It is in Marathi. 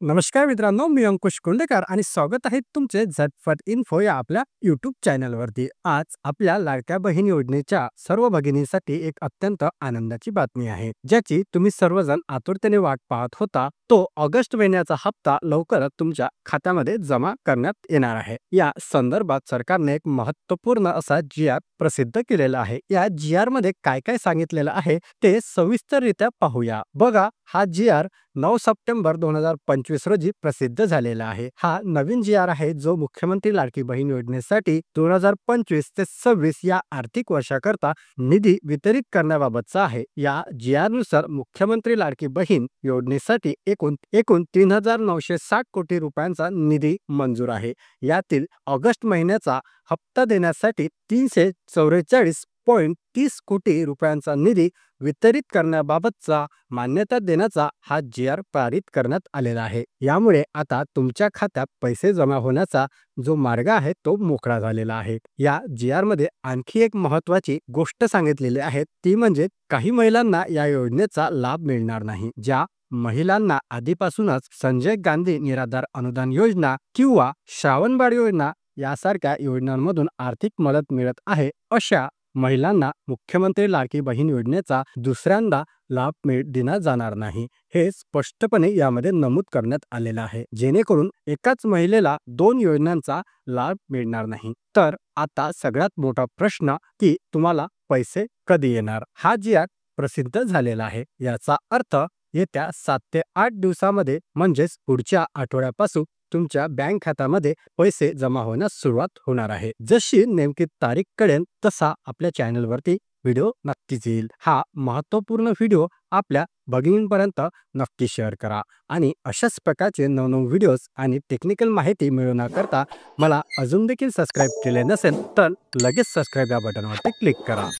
नमस्कार मित्रांनो, मी अंकुश कुंडेकर आणि स्वागत आहे तुमचे झटपट इन्फो या आपल्या यूट्यूब चॅनलवरती। आज आपल्या लाडक्या बहीण योजनेच्या सर्व भगिनींसाठी एक अत्यंत आनंदाची बातमी आहे, ज्याची तुम्ही सर्वजण आतुरतेने वाट पाहत होता। तो ऑगस्ट महिन्याचा हप्ता लवकरच तुमच्या खात्यामध्ये जमा करण्यात येणार आहे। या संदर्भात सरकारने एक महत्त्वपूर्ण असा जी.आर. प्रसिद्ध केलेला आहे। या जी.आर. मध्ये काय काय सांगितलेलं आहे ते सविस्तररित्या पाहूया। बघा, हा जी.आर. 9 सप्टेंबर 2025 रोजी प्रसिद्ध झालेला आहे। हा नवीन जी.आर. आहे, जो मुख्यमंत्री लाडकी बहीण योजनेसाठी 2025 ते 26 या आर्थिक वर्षाकरता निधी वितरित करण्याबाबतचा आहे। या जी.आर. नुसार मुख्यमंत्री लाडकी बहीण योजनेसाठी एकूण 3,960 कोटी रुपयांचा निधी मंजूर आहे। यातील ऑगस्ट महिन्याचा हप्ता देण्यासाठी 344.30 कोटी रुपयांचा निधी वितरित करण्याबाबतचा मान्यता देण्याचा हा जी.आर. पारित करण्यात आलेला आहे। यामुळे आता तुमच्या खात्यात पैसे जमा होण्याचा जो मार्ग आहे तो मोकळा झालेला आहे। या जी.आर. मध्ये आणखी एक महत्त्वाची गोष्ट सांगितलेली आहे, ती म्हणजे काही महिलांना या योजनेचा लाभ मिळणार नाही। ज्या महिलांना आधीपासूनच संजय गांधी निराधार अनुदान योजना किंवा श्रावणबाळ योजना यासारख्या योजनांमधून आर्थिक मदत मिळत आहे, अशा महिलांना मुख्यमंत्री लाडकी बहीण योजनेचा दुसऱ्यांदा लाभ दिला जाणार नाही। हे स्पष्टपणे यामध्ये नमूद करण्यात आलेलं आहे, जेणेकरून एकाच महिलेला 2 योजनांचा लाभ मिळणार नाही। तर आता सगळ्यात मोठा प्रश्न की तुम्हाला पैसे कधी येणार? हा जी.आर. प्रसिद्ध झालेला आहे। याचा अर्थ येत्या 7 ते 8 दिवसामध्ये म्हणजेच पुढच्या आठवड्यापासून तुमच्या बँक खात्यामध्ये पैसे जमा होण्यास सुरुवात होणार आहे। जशी नेमकी तारीख कळेल तसा आपल्या चॅनलवरती व्हिडिओ नक्कीच येईल। हा महत्त्वपूर्ण व्हिडिओ आपल्या भगिनींपर्यंत नक्की शेअर करा आणि अशाच प्रकारचे नवनवीन व्हिडिओज आणि टेक्निकल माहिती मिळवण्याकरता मला अजून देखील सबस्क्राईब केले नसेल तर लगेच सबस्क्राईब या बटनवरती क्लिक करा।